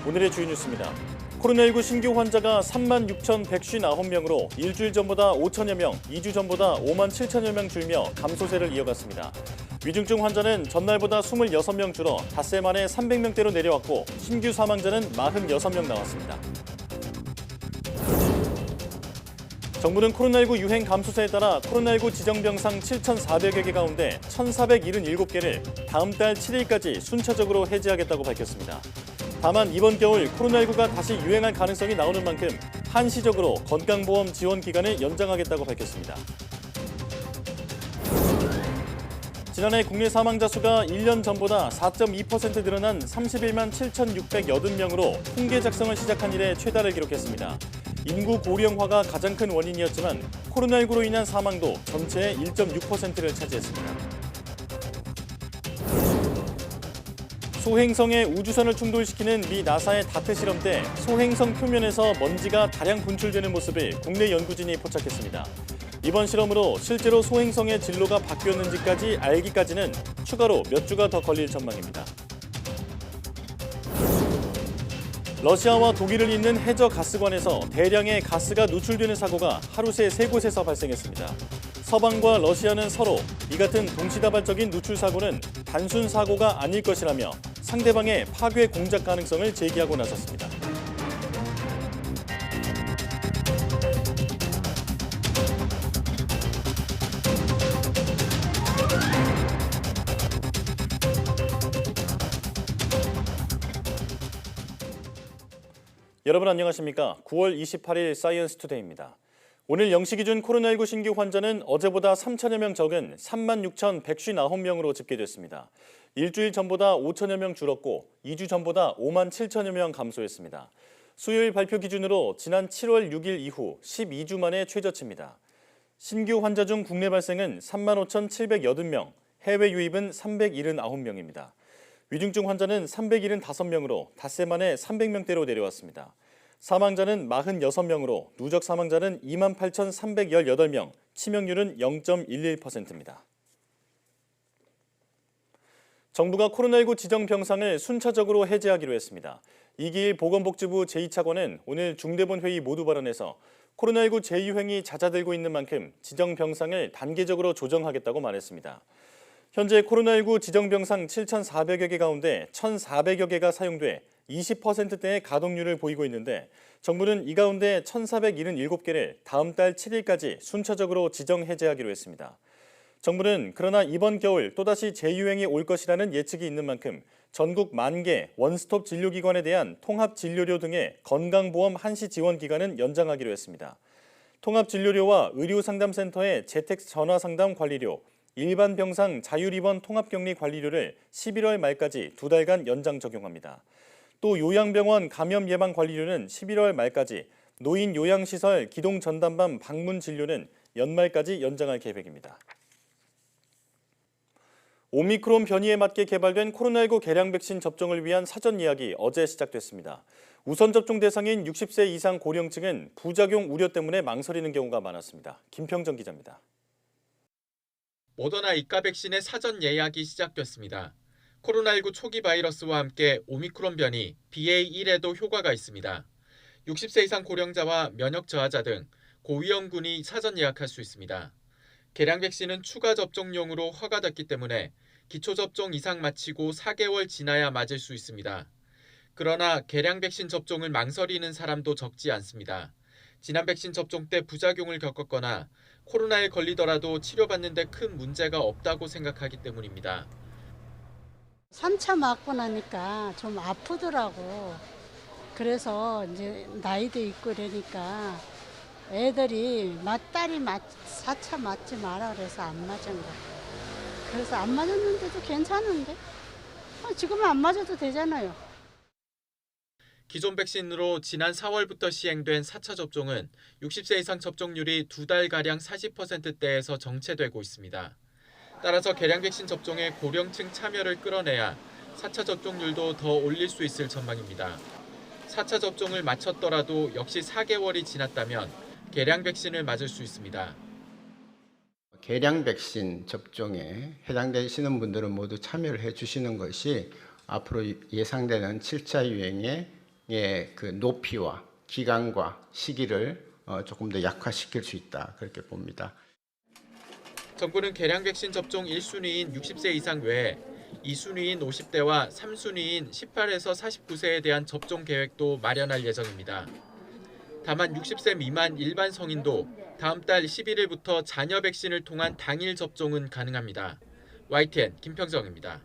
오늘의 주요 뉴스입니다. 코로나19 신규 환자가 36,159명으로 일주일 전보다 5천여 명, 2주 전보다 5만 7천여 명 줄며 감소세를 이어갔습니다. 위중증 환자는 전날보다 26명 줄어 닷새 만에 300명대로 내려왔고 신규 사망자는 46명 나왔습니다. 정부는 코로나19 유행 감소세에 따라 코로나19 지정병상 7,400여 개 가운데 1,477개를 다음 달 7일까지 순차적으로 해제하겠다고 밝혔습니다. 다만 이번 겨울 코로나19가 다시 유행할 가능성이 나오는 만큼 한시적으로 건강보험 지원 기간을 연장하겠다고 밝혔습니다. 지난해 국내 사망자 수가 1년 전보다 4.2% 늘어난 31만 7,680명으로 통계 작성을 시작한 이래 최다를 기록했습니다. 인구 고령화가 가장 큰 원인이었지만 코로나19로 인한 사망도 전체의 1.6%를 차지했습니다. 소행성에 우주선을 충돌시키는 미 나사의 다트 실험 때 소행성 표면에서 먼지가 다량 분출되는 모습을 국내 연구진이 포착했습니다. 이번 실험으로 실제로 소행성의 진로가 바뀌었는지까지 알기까지는 추가로 몇 주가 더 걸릴 전망입니다. 러시아와 독일을 잇는 해저 가스관에서 대량의 가스가 누출되는 사고가 하루 새 3곳에서 발생했습니다. 서방과 러시아는 서로 이 같은 동시다발적인 누출 사고는 단순 사고가 아닐 것이라며 상대방의 파괴 공작 가능성을 제기하고 나섰습니다. 여러분 안녕하십니까? 9월 28일 사이언스 투데이입니다. 오늘 0시 기준 코로나19 신규 환자는 어제보다 3천여 명 적은 36,159명으로 집계됐습니다. 일주일 전보다 5천여 명 줄었고 2주 전보다 5만 7천여 명 감소했습니다. 수요일 발표 기준으로 지난 7월 6일 이후 12주 만에 최저치입니다. 신규 환자 중 국내 발생은 35,780명, 해외 유입은 379명입니다. 위중증 환자는 375명으로 닷새 만에 300명대로 내려왔습니다. 사망자는 46명으로 누적 사망자는 28,318명, 치명률은 0.11%입니다. 정부가 코로나19 지정 병상을 순차적으로 해제하기로 했습니다. 이기일 보건복지부 제2차관은 오늘 중대본 회의 모두 발언에서 코로나19 재유행이 잦아들고 있는 만큼 지정 병상을 단계적으로 조정하겠다고 말했습니다. 현재 코로나19 지정 병상 7,400여 개 가운데 1,400여 개가 사용돼 20%대의 가동률을 보이고 있는데 정부는 이 가운데 1,477개를 다음 달 7일까지 순차적으로 지정 해제하기로 했습니다. 정부는 그러나 이번 겨울 또다시 재유행이 올 것이라는 예측이 있는 만큼 전국 10,000개 원스톱 진료기관에 대한 통합진료료 등의 건강보험 한시 지원 기간은 연장하기로 했습니다. 통합진료료와 의료상담센터의 재택전화상담 관리료, 일반 병상 자율입원 통합격리 관리료를 11월 말까지 2달간 연장 적용합니다. 또 요양병원 감염 예방 관리료는 11월 말까지, 노인 요양시설 기동 전담반 방문 진료는 연말까지 연장할 계획입니다. 오미크론 변이에 맞게 개발된 코로나19 개량 백신 접종을 위한 사전 예약이 어제 시작됐습니다. 우선 접종 대상인 60세 이상 고령층은 부작용 우려 때문에 망설이는 경우가 많았습니다. 김평정 기자입니다. 모더나 이가 백신의 사전 예약이 시작됐습니다. 코로나19 초기 바이러스와 함께 오미크론 변이 BA1에도 효과가 있습니다. 60세 이상 고령자와 면역 저하자 등 고위험군이 사전 예약할 수 있습니다. 개량 백신은 추가 접종용으로 허가됐기 때문에 기초 접종 이상 마치고 4개월 지나야 맞을 수 있습니다. 그러나 개량 백신 접종을 망설이는 사람도 적지 않습니다. 지난 백신 접종 때 부작용을 겪었거나 코로나에 걸리더라도 치료받는 데 큰 문제가 없다고 생각하기 때문입니다. 3차 맞고 나니까 좀 아프더라고. 그래서 이제 나이도 있고 그러니까 애들이 딸이 4차 맞지 마라 그래서 안 맞은 거. 그래서 안 맞았는데도 괜찮은데? 지금은 안 맞아도 되잖아요. 기존 백신으로 지난 4월부터 시행된 4차 접종은 60세 이상 접종률이 2달가량 40%대에서 정체되고 있습니다. 따라서 개량 백신 접종에 고령층 참여를 끌어내야 4차 접종률도 더 올릴 수 있을 전망입니다. 4차 접종을 마쳤더라도 역시 4개월이 지났다면 개량 백신을 맞을 수 있습니다. 개량 백신 접종에 해당되시는 분들은 모두 참여를 해 주시는 것이 앞으로 예상되는 7차 유행의 그 높이와 기간과 시기를 조금 더 약화시킬 수 있다 그렇게 봅니다. 정부는 개량 백신 접종 1순위인 60세 이상 외에 2순위인 50대와 3순위인 18에서 49세에 대한 접종 계획도 마련할 예정입니다. 다만 60세 미만 일반 성인도 다음 달 11일부터 잔여 백신을 통한 당일 접종은 가능합니다. YTN 김평정입니다.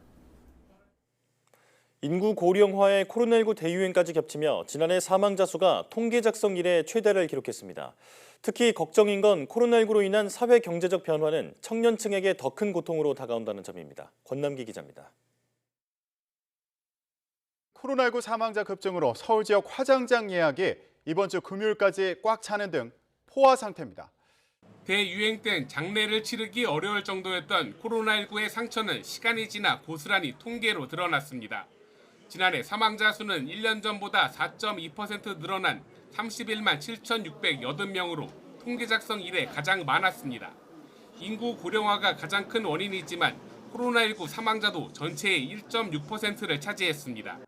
인구 고령화에 코로나19 대유행까지 겹치며 지난해 사망자 수가 통계 작성 이래 최다를 기록했습니다. 특히 걱정인 건 코로나19로 인한 사회 경제적 변화는 청년층에게 더 큰 고통으로 다가온다는 점입니다. 권남기 기자입니다. 코로나19 사망자 급증으로 서울 지역 화장장 예약이 이번 주 금요일까지 꽉 차는 등 포화 상태입니다. 대유행 땐 장례를 치르기 어려울 정도였던 코로나19의 상처는 시간이 지나 고스란히 통계로 드러났습니다. 지난해 사망자 수는 1년 전보다 4.2% 늘어난 31만 7,680명으로 통계 작성 이래 가장 많았습니다. 인구 고령화가 가장 큰 원인이지만 코로나19 사망자도 전체의 1.6%를 차지했습니다.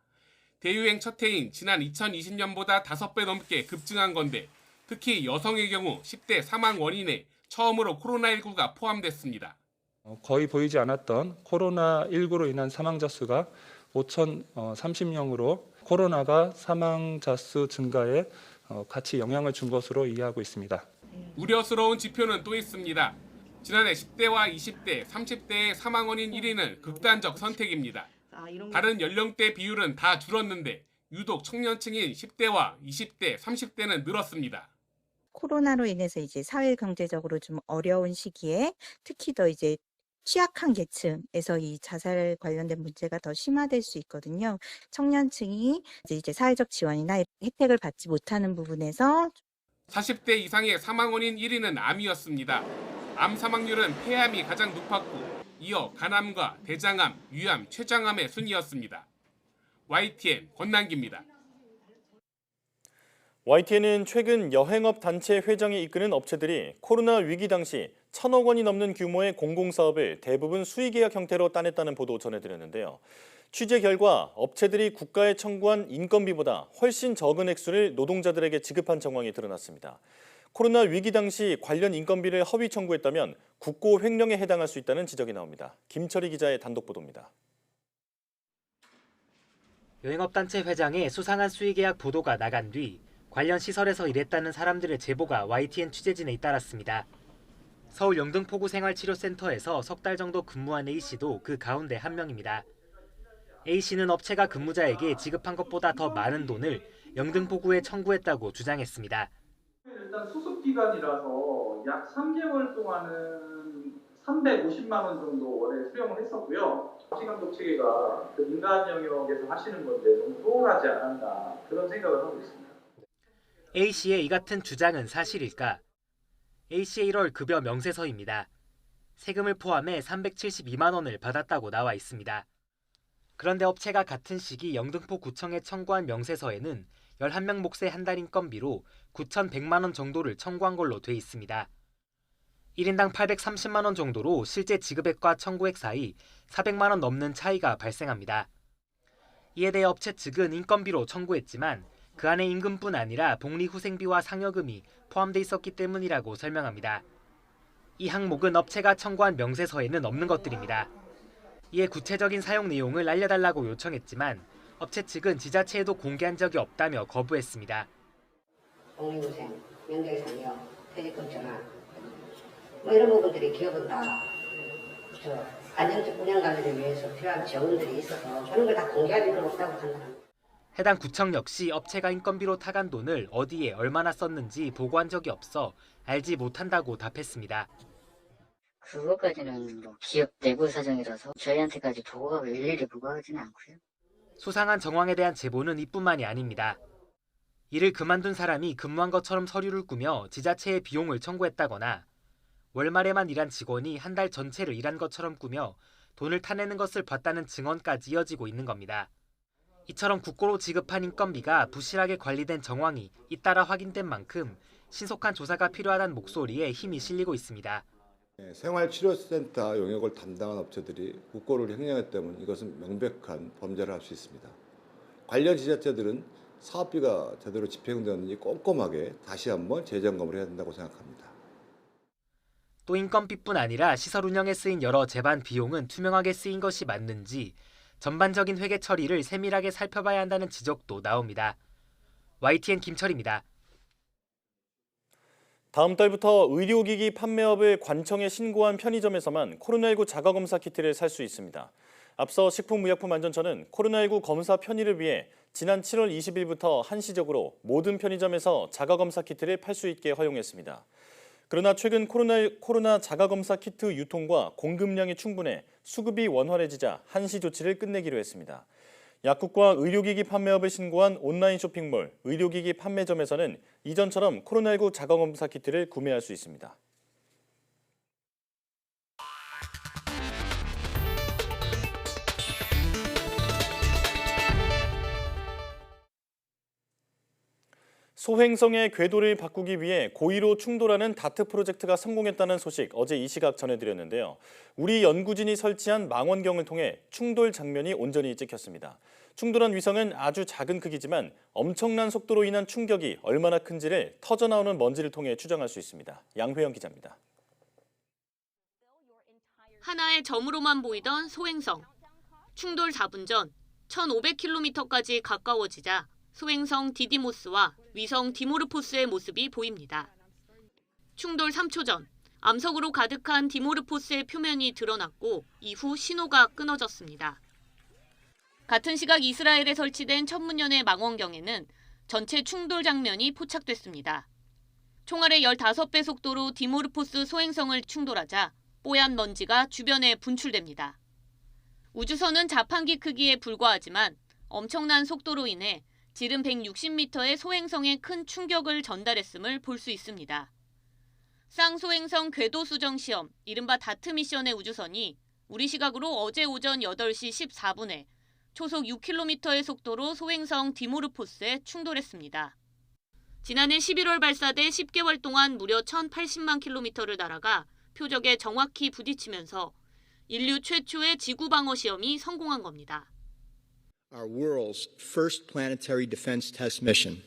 대유행 첫 해인 지난 2020년보다 5배 넘게 급증한 건데 특히 여성의 경우 10대 사망 원인에 처음으로 코로나19가 포함됐습니다. 거의 보이지 않았던 코로나19로 인한 사망자 수가 5,030명으로 코로나가 사망자 수 증가에 같이 영향을 준 것으로 이해하고 있습니다. 우려스러운 지표는 또 있습니다. 지난해 10대와 20대, 30대의 사망 원인 1위는 극단적 선택입니다. 다른 연령대 비율은 다 줄었는데 유독 청년층인 10대와 20대, 30대는 늘었습니다. 코로나로 인해서 이제 사회 경제적으로 좀 어려운 시기에 특히 더 이제 취약한 계층에서 이 자살 관련된 문제가 더 심화될 수 있거든요. 청년층이 이제 사회적 지원이나 혜택을 받지 못하는 부분에서 40대 이상의 사망 원인 1위는 암이었습니다. 암 사망률은 폐암이 가장 높았고 이어 간암과 대장암, 위암, 췌장암의 순이었습니다. YTN 권남기입니다. YTN은 최근 여행업 단체 회장이 이끄는 업체들이 코로나 위기 당시 1,000억 원이 넘는 규모의 공공사업을 대부분 수의계약 형태로 따냈다는 보도 전해드렸는데요. 취재 결과 업체들이 국가에 청구한 인건비보다 훨씬 적은 액수를 노동자들에게 지급한 정황이 드러났습니다. 코로나 위기 당시 관련 인건비를 허위 청구했다면 국고 횡령에 해당할 수 있다는 지적이 나옵니다. 김철희 기자의 단독 보도입니다. 여행업단체 회장의 수상한 수의계약 보도가 나간 뒤 관련 시설에서 일했다는 사람들의 제보가 YTN 취재진에 잇따랐습니다. 서울 영등포구 생활치료센터에서 석 달 정도 근무한 A씨도 그 가운데 한 명입니다. A씨는 업체가 근무자에게 지급한 것보다 더 많은 돈을 영등포구에 청구했다고 주장했습니다. 일단 수습기간이라서 약 3개월 동안은 350만 원 정도 월에 수령을 했었고요. 감시감독 체계가 그 민간 영역에서 하시는 건데 너무 소홀하지 않았나 그런 생각을 하고 있습니다. A씨의 이 같은 주장은 사실일까? A씨의 1월 급여 명세서입니다. 세금을 포함해 372만 원을 받았다고 나와 있습니다. 그런데 업체가 같은 시기 영등포구청에 청구한 명세서에는 11명 몫의 한 달 인건비로 9,100만 원 정도를 청구한 걸로 돼 있습니다. 1인당 830만 원 정도로 실제 지급액과 청구액 사이 400만 원 넘는 차이가 발생합니다. 이에 대해 업체 측은 인건비로 청구했지만 그 안에 임금뿐 아니라 복리후생비와 상여금이 포함돼 있었기 때문이라고 설명합니다. 이 항목은 업체가 청구한 명세서에는 없는 것들입니다. 이에 구체적인 사용 내용을 알려달라고 요청했지만 업체 측은 지자체에도 공개한 적이 없다며 거부했습니다. 복리후생, 연장상여, 퇴직금 전환 이런 부분들이 기업은 다 안정적 운영 관리를 위해서 필요한 지원들이 있어서 그런 걸 다 공개할 필요는 없다고 판단합니다. 해당 구청 역시 업체가 인건비로 타간 돈을 어디에 얼마나 썼는지 보고한 적이 없어 알지 못한다고 답했습니다. 그것까지는 기업 내부 사정이라서 저희한테까지 보고가 일일이 보고하지는 않고요. 수상한 정황에 대한 제보는 이뿐만이 아닙니다. 일을 그만둔 사람이 근무한 것처럼 서류를 꾸며 지자체에 비용을 청구했다거나 월말에만 일한 직원이 한 달 전체를 일한 것처럼 꾸며 돈을 타내는 것을 봤다는 증언까지 이어지고 있는 겁니다. 이처럼 국고로 지급한 인건비가 부실하게 관리된 정황이 잇따라 확인된 만큼 신속한 조사가 필요하다는 목소리에 힘이 실리고 있습니다. 생활치료센터 용역을 담당한 업체들이 국고를 횡령했다면 이것은 명백한 범죄를 할 수 있습니다. 관련 지자체들은 사업비가 제대로 집행되었는지 꼼꼼하게 다시 한번 재점검을 해야 된다고 생각합니다. 또 인건비뿐 아니라 시설 운영에 쓰인 여러 제반 비용은 투명하게 쓰인 것이 맞는지 전반적인 회계 처리를 세밀하게 살펴봐야 한다는 지적도 나옵니다. YTN 김철입니다. 다음 달부터 의료기기 판매업을 관청에 신고한 편의점에서만 코로나19 자가검사 키트를 살 수 있습니다. 앞서 식품의약품안전처는 코로나19 검사 편의를 위해 지난 7월 20일부터 한시적으로 모든 편의점에서 자가검사 키트를 팔 수 있게 허용했습니다. 그러나 최근 코로나 자가검사 키트 유통과 공급량이 충분해 수급이 원활해지자 한시 조치를 끝내기로 했습니다. 약국과 의료기기 판매업을 신고한 온라인 쇼핑몰, 의료기기 판매점에서는 이전처럼 코로나19 자가검사 키트를 구매할 수 있습니다. 소행성의 궤도를 바꾸기 위해 고의로 충돌하는 다트 프로젝트가 성공했다는 소식 어제 이 시각 전해드렸는데요. 우리 연구진이 설치한 망원경을 통해 충돌 장면이 온전히 찍혔습니다. 충돌한 위성은 아주 작은 크기지만 엄청난 속도로 인한 충격이 얼마나 큰지를 터져나오는 먼지를 통해 추정할 수 있습니다. 양회영 기자입니다. 하나의 점으로만 보이던 소행성. 충돌 4분 전 1,500km까지 가까워지자 소행성 디디모스와 위성 디모르포스의 모습이 보입니다. 충돌 3초 전 암석으로 가득한 디모르포스의 표면이 드러났고 이후 신호가 끊어졌습니다. 같은 시각 이스라엘에 설치된 천문연의 망원경에는 전체 충돌 장면이 포착됐습니다. 총알의 15배 속도로 디모르포스 소행성을 충돌하자 뽀얀 먼지가 주변에 분출됩니다. 우주선은 자판기 크기에 불과하지만 엄청난 속도로 인해 지름 160m의 소행성에 큰 충격을 전달했음을 볼 수 있습니다. 쌍소행성 궤도 수정 시험, 이른바 다트 미션의 우주선이 우리 시각으로 어제 오전 8시 14분에 초속 6km의 속도로 소행성 디모르포스에 충돌했습니다. 지난해 11월 발사돼 10개월 동안 무려 1,080만 킬로미터를 날아가 표적에 정확히 부딪히면서 인류 최초의 지구 방어 시험이 성공한 겁니다. Our world's first planetary defense test mission.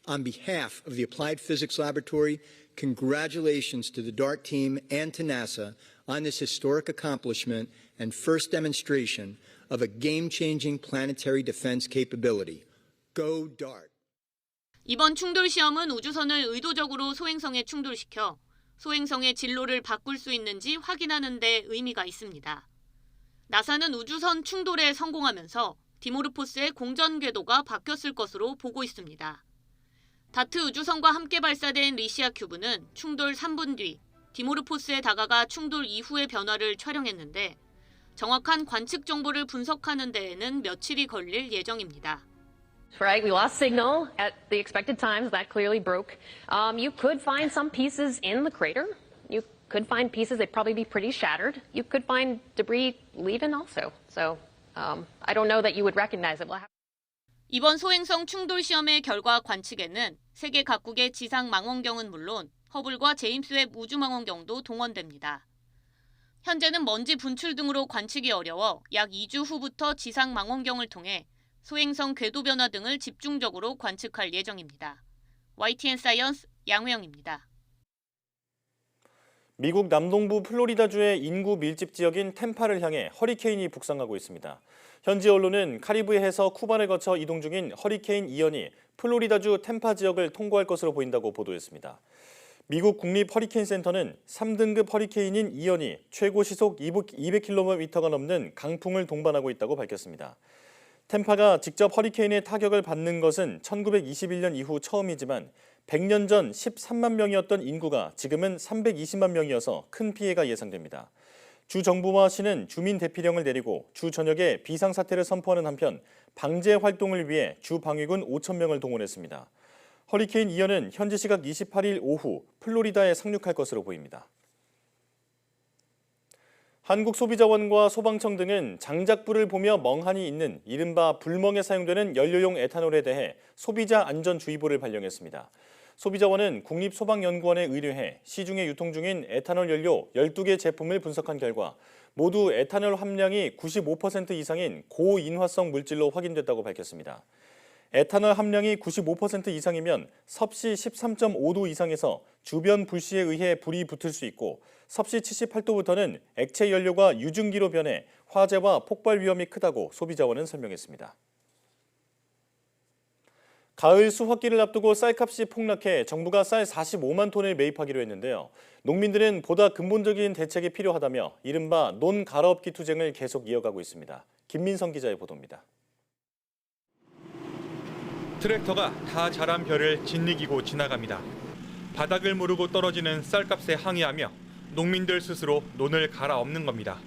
On behalf of the Applied Physics Laboratory, congratulations to the DART team and to NASA on this historic accomplishment and first demonstration of a game-changing planetary defense capability. Go DART! 이번 충돌 시험은 우주선을 의도적으로 소행성에 충돌시켜 소행성의 진로를 바꿀 수 있는지 확인하는 데 의미가 있습니다. 나사는 우주선 충돌에 성공하면서 디모르포스의 공전 궤도가 바뀌었을 것으로 보고 있습니다. 다트 우주선과 함께 발사된 리시아 큐브는 충돌 3분 뒤 디모르포스에 다가가 충돌 이후의 변화를 촬영했는데 정확한 관측 정보를 분석하는 데에는 며칠이 걸릴 예정입니다. Right, we lost signal at the expected times. That clearly broke. You could find some pieces in the crater. You could find pieces, they'd probably be pretty shattered. You could find debris leaving also. So I don't know that you would recognize it. 이번 소행성 충돌 시험의 결과 관측에는 세계 각국의 지상 망원경은 물론 허블과 제임스 웹 우주 망원경도 동원됩니다. 현재는 먼지 분출 등으로 관측이 어려워 약 2주 후부터 지상 망원경을 통해 소행성 궤도 변화 등을 집중적으로 관측할 예정입니다. YTN 사이언스 양회영입니다. 미국 남동부 플로리다주의 인구 밀집 지역인 템파를 향해 허리케인이 북상하고 있습니다. 현지 언론은 카리브해에서 쿠바를 거쳐 이동 중인 허리케인 이언이 플로리다주 템파 지역을 통과할 것으로 보인다고 보도했습니다. 미국 국립 허리케인 센터는 3등급 허리케인인 이언이 최고 시속 200km가 넘는 강풍을 동반하고 있다고 밝혔습니다. 템파가 직접 허리케인의 타격을 받는 것은 1921년 이후 처음이지만 100년 전 13만 명이었던 인구가 지금은 320만 명이어서 큰 피해가 예상됩니다. 주 정부와 시는 주민 대피령을 내리고 주 전역에 비상사태를 선포하는 한편 방제 활동을 위해 주 방위군 5천 명을 동원했습니다. 허리케인 이언은 현지 시각 28일 오후 플로리다에 상륙할 것으로 보입니다. 한국소비자원과 소방청 등은 장작불을 보며 멍하니 있는 이른바 불멍에 사용되는 연료용 에탄올에 대해 소비자 안전주의보를 발령했습니다. 소비자원은 국립소방연구원에 의뢰해 시중에 유통 중인 에탄올 연료 12개 제품을 분석한 결과 모두 에탄올 함량이 95% 이상인 고인화성 물질로 확인됐다고 밝혔습니다. 에탄올 함량이 95% 이상이면 섭씨 13.5도 이상에서 주변 불씨에 의해 불이 붙을 수 있고 섭씨 78도부터는 액체 연료가 유증기로 변해 화재와 폭발 위험이 크다고 소비자원은 설명했습니다. 가을 수확기를 앞두고 쌀값이 폭락해 정부가 쌀 45만 톤을 매입하기로 했는데요. 농민들은 보다 근본적인 대책이 필요하다며 이른바 논 갈아엎기 투쟁을 계속 이어가고 있습니다. 김민성 기자의 보도입니다. 트랙터가 다 자란 벼를 짓이기고 지나갑니다. 바닥을 무르고 떨어지는 쌀값에 항의하며 농민들 스스로 논을 갈아엎는 겁니다.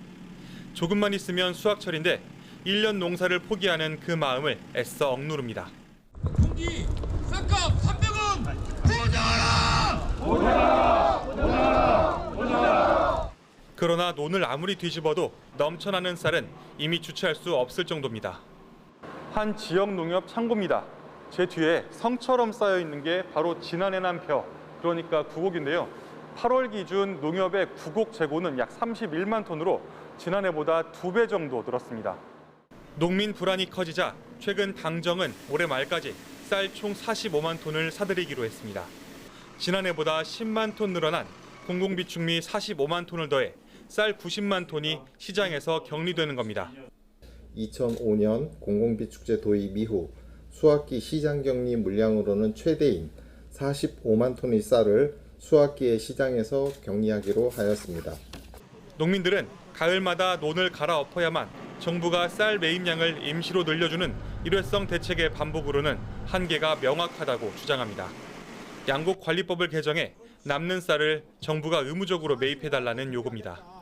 조금만 있으면 수확철인데 1년 농사를 포기하는 그 마음을 애써 억누릅니다. 공기 쌀값 300원 보장하라! 그러나 논을 아무리 뒤집어도 넘쳐나는 쌀은 이미 주체할 수 없을 정도입니다. 한 지역 농협 창고입니다. 제 뒤에 성처럼 쌓여 있는 게 바로 지난해 난 벼, 그러니까 구곡인데요. 8월 기준 농협의 구곡 재고는 약 31만 톤으로 지난해보다 2배 정도 늘었습니다. 농민 불안이 커지자 최근 당정은 올해 말까지 쌀 총 45만 톤을 사들이기로 했습니다. 지난해보다 10만 톤 늘어난 공공비축미 45만 톤을 더해 쌀 90만 톤이 시장에서 격리되는 겁니다. 2005년 공공비축제 도입 이후 수확기 시장 격리 물량으로는 최대인 45만 톤의 쌀을 수확기에 시장에서 격리하기로 하였습니다. 농민들은 가을마다 논을 갈아엎어야만 정부가 쌀 매입량을 임시로 늘려주는 일회성 대책의 반복으로는 한계가 명확하다고 주장합니다. 양곡관리법을 개정해 남는 쌀을 정부가 의무적으로 매입해달라는 요구입니다.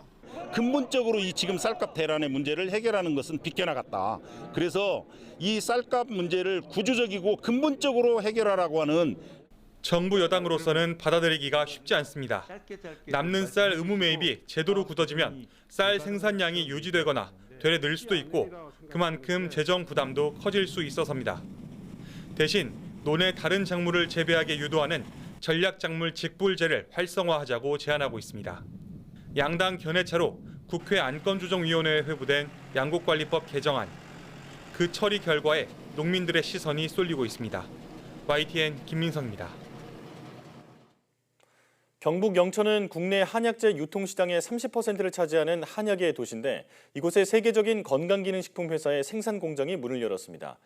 근본적으로 이 지금 쌀값 대란의 문제를 해결하는 것은 비껴나갔다. 그래서 이 쌀값 문제를 구조적이고 근본적으로 해결하라고 하는 정부 여당으로서는 받아들이기가 쉽지 않습니다. 남는 쌀 의무 매입이 제도로 굳어지면 쌀 생산량이 유지되거나 되레 늘 수도 있고 그만큼 재정 부담도 커질 수 있어서입니다. 대신 논의 다른 작물을 재배하게 유도하는 전략작물 직불제를 활성화하자고 제안하고 있습니다. 양당 견해차로 국회 안건조정위원회에 회부된 양곡관리법 개정안. 그 처리 결과에 농민들의 시선이 쏠리고 있습니다. YTN 김민성입니다. 경북 영천은 국내 한약재 유통시장의 30%를 차지하는 한약의 도시인데 이곳에 세계적인 건강기능식품 회사의 생산 공장이 문을 열었습니다.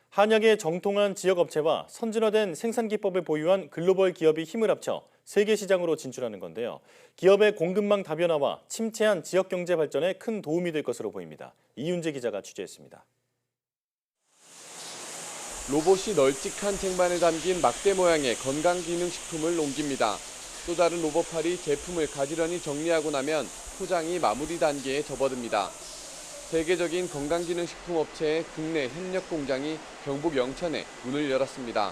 한약의 정통한 지역업체와 선진화된 생산기법을 보유한 글로벌 기업이 힘을 합쳐 세계 시장으로 진출하는 건데요. 기업의 공급망 다변화와 침체한 지역 경제 발전에 큰 도움이 될 것으로 보입니다. 이윤재 기자가 취재했습니다. 로봇이 널찍한 쟁반에 담긴 막대 모양의 건강기능식품을 옮깁니다. 또 다른 로봇팔이 제품을 가지런히 정리하고 나면 포장이 마무리 단계에 접어듭니다. 세계적인 건강기능식품 업체의 국내 협력 공장이 경북 영천에 문을 열었습니다.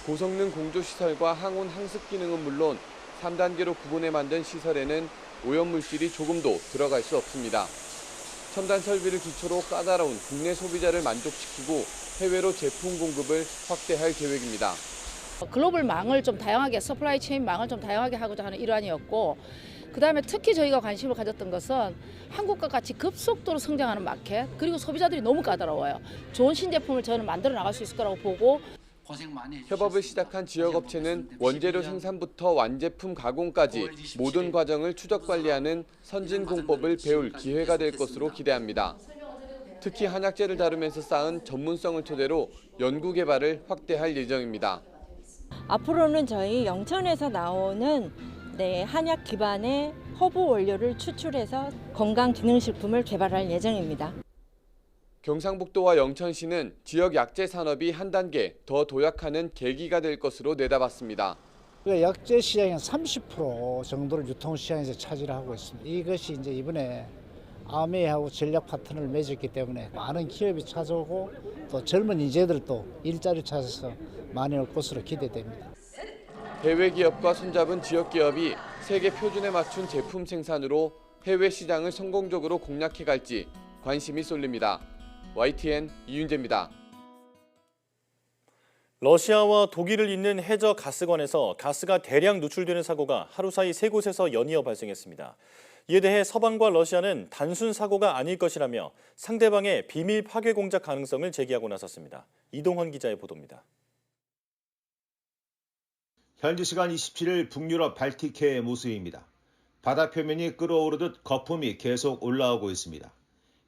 고성능 공조시설과 항온 항습 기능은 물론 3단계로 구분해 만든 시설에는 오염물질이 조금도 들어갈 수 없습니다. 첨단 설비를 기초로 까다로운 국내 소비자를 만족시키고 해외로 제품 공급을 확대할 계획입니다. 글로벌 망을 좀 다양하게, 서플라이 체인 망을 좀 다양하게 하고자 하는 일환이었고, 그다음에 특히 저희가 관심을 가졌던 것은 한국과 같이 급속도로 성장하는 마켓, 그리고 소비자들이 너무 까다로워요. 좋은 신제품을 저는 만들어 나갈 수 있을 거라고 보고 협업을 시작한 지역업체는 원재료 생산부터 완제품 가공까지 모든 과정을 추적 관리하는 선진공법을 배울 기회가 될 것으로 기대합니다. 특히 한약재를 다루면서 쌓은 전문성을 토대로 연구 개발을 확대할 예정입니다. 앞으로는 저희 영천에서 나오는 한약 기반의 허브 원료를 추출해서 건강기능식품을 개발할 예정입니다. 경상북도와 영천시는 지역 약재 산업이 한 단계 더 도약하는 계기가 될 것으로 내다봤습니다. 약재 시장의 30% 정도를 유통시장에서 차지를 하고 있습니다. 이것이 이제 이번에 아메이하고 전략 파트너를 맺었기 때문에 많은 기업이 찾아오고 또 젊은 인재들도 일자리 찾아서 많이 올 것으로 기대됩니다. 해외 기업과 손잡은 지역 기업이 세계 표준에 맞춘 제품 생산으로 해외 시장을 성공적으로 공략해 갈지 관심이 쏠립니다. YTN 이윤재입니다. 러시아와 독일을 잇는 해저 가스관에서 가스가 대량 누출되는 사고가 하루 사이 3곳에서 연이어 발생했습니다. 이에 대해 서방과 러시아는 단순 사고가 아닐 것이라며 상대방의 비밀 파괴 공작 가능성을 제기하고 나섰습니다. 이동헌 기자의 보도입니다. 현지 시간 27일 북유럽 발틱해의 모습입니다. 바다 표면이 끓어오르듯 거품이 계속 올라오고 있습니다.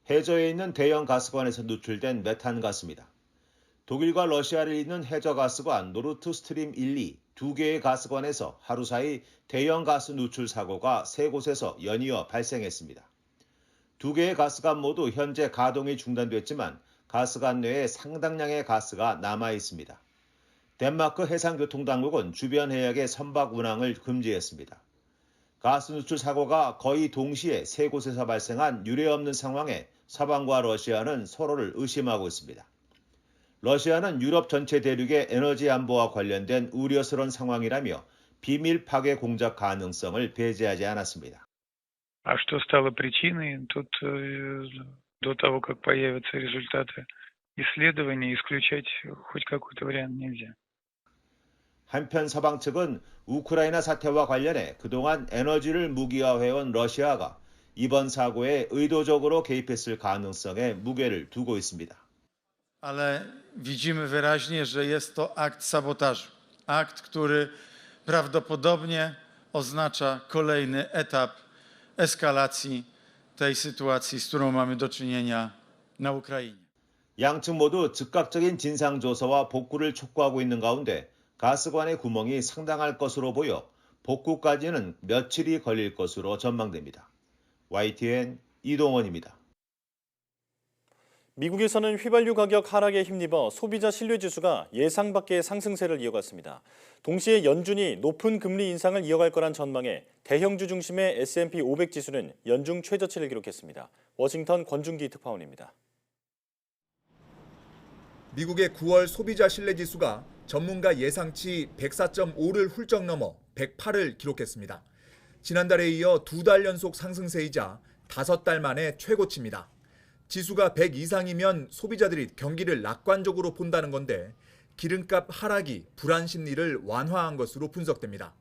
해저에 있는 대형 가스관에서 누출된 메탄 가스입니다. 독일과 러시아를 잇는 해저 가스관 노르트 스트림 1, 2 두 개의 가스관에서 하루 사이 대형 가스 누출 사고가 3곳에서 연이어 발생했습니다. 두 개의 가스관 모두 현재 가동이 중단됐지만 가스관 내에 상당량의 가스가 남아 있습니다. 덴마크 해상교통당국은 주변 해역의 선박 운항을 금지했습니다. 가스 누출 사고가 거의 동시에 3곳에서 발생한 유례없는 상황에 서방과 러시아는 서로를 의심하고 있습니다. 러시아는 유럽 전체 대륙의 에너지 안보와 관련된 우려스러운 상황이라며 비밀 파괴 공작 가능성을 배제하지 않았습니다. А что стало причиной? Тут до того, как появятся результаты исследований, исключать хоть какой-то вариант нельзя. 한편 서방 측은 우크라이나 사태와 관련해 그동안 에너지를 무기화해온 러시아가 이번 사고에 의도적으로 개입했을 가능성에 무게를 두고 있습니다. Ale widzimy wyraźnie, że jest to akt sabotażu. Akt, który prawdopodobnie oznacza kolejny etap eskalacji tej sytuacji, z którą mamy do czynienia na Ukrainie. 양측 모두 즉각적인 진상조사와 복구를 촉구하고 있는 가운데 가스관의 구멍이 상당할 것으로 보여 복구까지는 며칠이 걸릴 것으로 전망됩니다. YTN 이동원입니다. 미국에서는 휘발유 가격 하락에 힘입어 소비자 신뢰지수가 예상 밖의 상승세를 이어갔습니다. 동시에 연준이 높은 금리 인상을 이어갈 거란 전망에 대형주 중심의 S&P 500 지수는 연중 최저치를 기록했습니다. 워싱턴 권준기 특파원입니다. 미국의 9월 소비자 신뢰지수가 전문가 예상치 104.5를 훌쩍 넘어 108을 기록했습니다. 지난달에 이어 2달 연속 상승세이자 5달 만에 최고치입니다. 지수가 100 이상이면 소비자들이 경기를 낙관적으로 본다는 건데 기름값 하락이 불안 심리를 완화한 것으로 분석됩니다.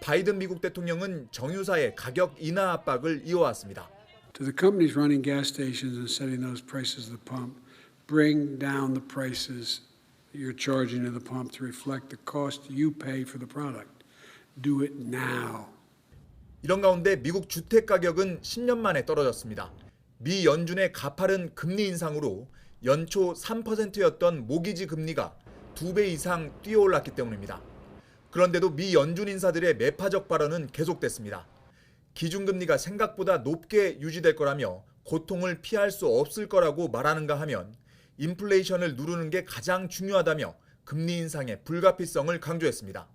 바이든 미국 대통령은 정유사의 가격 인하 압박을 이어왔습니다. To the companies running gas stations and setting those prices at the pump, bring down the prices you're charging at the pump to reflect the cost you pay for the product. Do it now. 이런 가운데 미국 주택 가격은 10년 만에 떨어졌습니다. 미 연준의 가파른 금리 인상으로 연초 3%였던 모기지 금리가 2배 이상 뛰어올랐기 때문입니다. 그런데도 미 연준 인사들의 매파적 발언은 계속됐습니다. 기준금리가 생각보다 높게 유지될 거라며 고통을 피할 수 없을 거라고 말하는가 하면 인플레이션을 누르는 게 가장 중요하다며 금리 인상의 불가피성을 강조했습니다.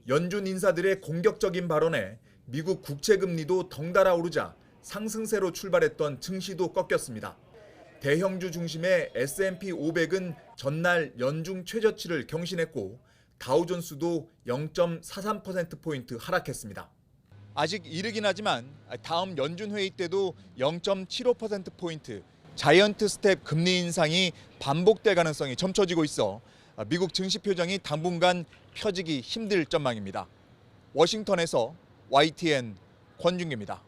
연준 인사들의 공격적인 발언에 미국 국채금리도 덩달아 오르자 상승세로 출발했던 증시도 꺾였습니다. 대형주 중심의 S&P 500은 전날 연중 최저치를 경신했고 다우존스도 0.43%포인트 하락했습니다. 아직 이르긴 하지만 다음 연준 회의 때도 0.75%포인트 자이언트 스텝 금리 인상이 반복될 가능성이 점쳐지고 있어 미국 증시 표정이 당분간 펴지기 힘들 전망입니다. 워싱턴에서 YTN 권준기입니다.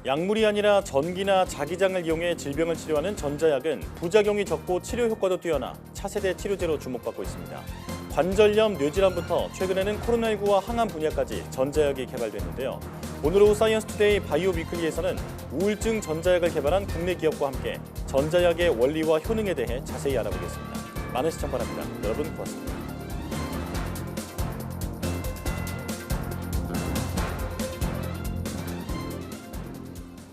약물이 아니라 전기나 자기장을 이용해 질병을 치료하는 전자약은 부작용이 적고 치료 효과도 뛰어나 차세대 치료제로 주목받고 있습니다. 관절염, 뇌질환부터 최근에는 코로나19와 항암 분야까지 전자약이 개발됐는데요. 오늘 오후 사이언스투데이 바이오 위클리에서는 우울증 전자약을 개발한 국내 기업과 함께 전자약의 원리와 효능에 대해 자세히 알아보겠습니다. 많은 시청 바랍니다. 여러분 고맙습니다.